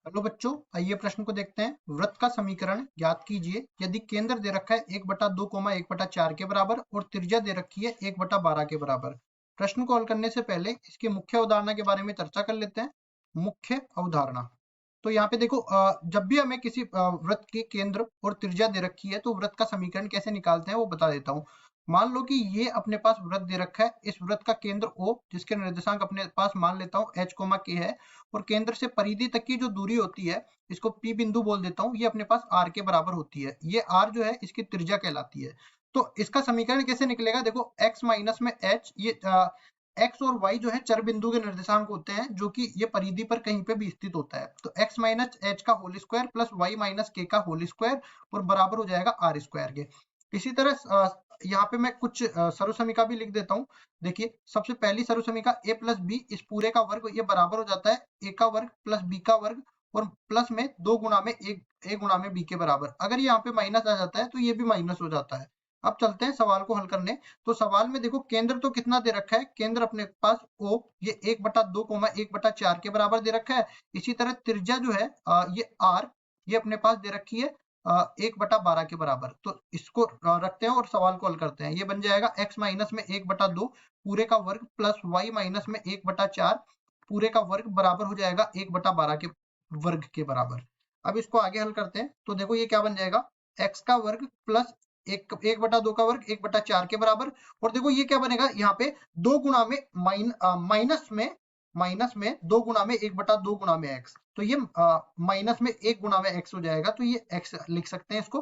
Hello बच्चों, आइए प्रश्न को देखते हैं। वृत्त का समीकरण ज्ञात कीजिए यदि केंद्र दे रखा है 1/2, 1/4 के बराबर और त्रिज्या दे रखी है 1/12 के बराबर। प्रश्न को हल करने से पहले इसकी मुख्य अवधारणा के बारे में चर्चा कर लेते हैं। मुख्य अवधारणा, तो यहाँ पे देखो, जब भी हमें किसी वृत्त के केंद्र और त्रिज्या दे रखी है तो वृत्त का समीकरण कैसे निकालते हैं वो बता देता हूँ। मान लो कि ये अपने पास वृत्त दे रखा है, इस वृत्त का केंद्र O, जिसके निर्देशांक अपने पास मान लेता हूँ h, k है, और केंद्र से परिधि तक की जो दूरी होती है इसको P बिंदु बोल देता हूँ, ये अपने पास R के बराबर होती है। ये R जो है इसकी त्रिज्या कहलाती है। तो इसका समीकरण कैसे निकलेगा, देखो x माइनस में h, ये x और y जो है चर बिंदु के निर्देशांक होते हैं जो कि ये परिधि पर कहीं पे भी स्थित होता है। तो x माइनस h का whole square plus y minus k का होल स्क्वायर और बराबर हो जाएगा r स्क्वायर के। इसी तरह यहाँ पे मैं कुछ सर्वसमीका भी लिख देता हूँ। देखिए, सबसे पहली सर्वसमीका a प्लस बी, इस पूरे का वर्ग ये बराबर हो जाता है a का वर्ग प्लस b का वर्ग और प्लस में 2 गुणा में a गुणा में b के बराबर। अगर यहाँ पे माइनस आ जाता है तो ये भी माइनस हो जाता है। अब चलते हैं सवाल को हल करने। तो सवाल में देखो, केंद्र तो कितना दे रखा है, केंद्र अपने पास O, ये 1/2, 1/4 के बराबर दे रखा है। इसी तरह त्रिज्या जो है ये R, ये अपने पास दे रखी है 1/12 के बराबर। तो इसको रखते हैं और सवाल को हल करते हैं। ये बन जाएगा x माइनस में 1/2 पूरे का वर्ग प्लस y माइनस में 1/4 पूरे का वर्ग बराबर हो जाएगा 1/12 के वर्ग के बराबर। अब इसको आगे हल करते हैं। तो देखो ये क्या बन जाएगा, x का वर्ग प्लस 1/2 का वर्ग 1/4 के बराबर। और देखो ये क्या बनेगा, यहाँ पे 2 गुणा में माइनस में 2 गुणा में 1/2 गुणा में x, तो ये माइनस में 1 गुणा में x हो जाएगा, तो ये x लिख सकते हैं इसको।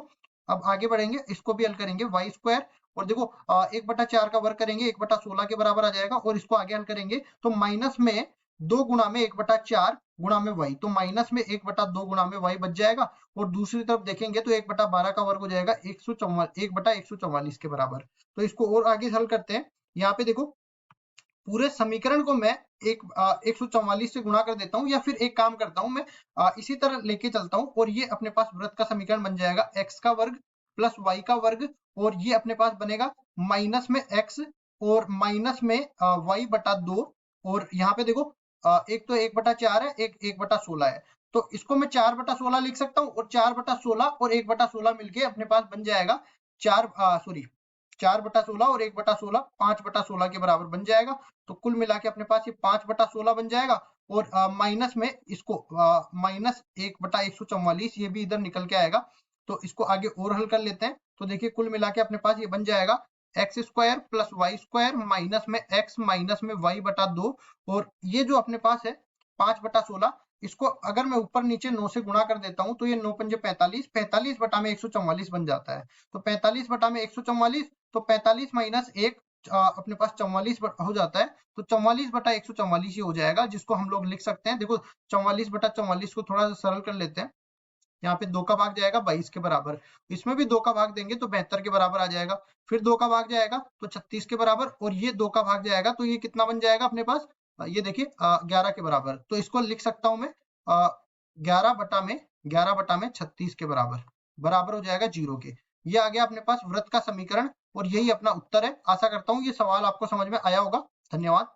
अब आगे बढ़ेंगे, इसको भी हल करेंगे, y स्क्वायर और देखो 1/4 का वर्ग करेंगे 1/16 के बराबर आ जाएगा, और इसको आगे हल करेंगे तो माइनस में 2 गुणा में 1/4 गुणा में y, तो माइनस में 1/2 गुणा में y बच जाएगा। और दूसरी तरफ देखेंगे तो 1/12 का वर्ग हो जाएगा 1/144 के बराबर। तो इसको और आगे हल करते हैं। यहाँ पे देखो, पूरे समीकरण को मैं 144 से गुणा कर देता हूँ, या फिर एक काम करता हूँ मैं, इसी तरह लेके चलता हूँ और ये अपने पास वृत्त का समीकरण बन जाएगा x का वर्ग प्लस y का वर्ग, और ये अपने पास बनेगा माइनस में x और माइनस में y/2। और यहाँ पे देखो, एक तो 1/4 है, एक 1/16 है, तो इसको मैं 4/16 लिख सकता हूँ, और 4/16 और 1/16 मिलके अपने पास बन जाएगा 4/16 और 1/16 5/16 के बराबर बन जाएगा। तो कुल मिला के अपने पास ये 5/16 बन जाएगा। और माइनस में इसको माइनस 1/144 ये भी इधर निकल के आएगा। तो इसको आगे और हल कर लेते हैं। तो देखिए, कुल मिला के अपने पास ये बन जाएगा x square plus y square minus में एक्स माइनस में y/2। और ये जो अपने पास है 5/16, इसको अगर मैं ऊपर नीचे 9 से गुणा कर देता हूँ तो ये 9 पंजे 45, 45 बटा में 144 बन जाता है। तो 45 बटा में 144, तो 45 माइनस 1 अपने पास 44 हो जाता है। तो 44/144 ही हो जाएगा, जिसको हम लोग लिख सकते हैं। देखो, 44/44 को थोड़ा सा सरल कर लेते हैं। यहाँ पे 2 का भाग जाएगा 22 के बराबर, इसमें भी 2 का भाग देंगे तो 72 के बराबर आ जाएगा। फिर 2 का भाग जाएगा तो 36 के बराबर, और ये 2 का भाग जाएगा तो ये कितना बन जाएगा अपने पास, ये देखिए 11 के बराबर। तो इसको लिख सकता हूं मैं 11/में 36 के बराबर, बराबर हो जाएगा 0 के। ये आ गया अपने पास वृत्त का समीकरण, और यही अपना उत्तर है। आशा करता हूँ ये सवाल आपको समझ में आया होगा। धन्यवाद।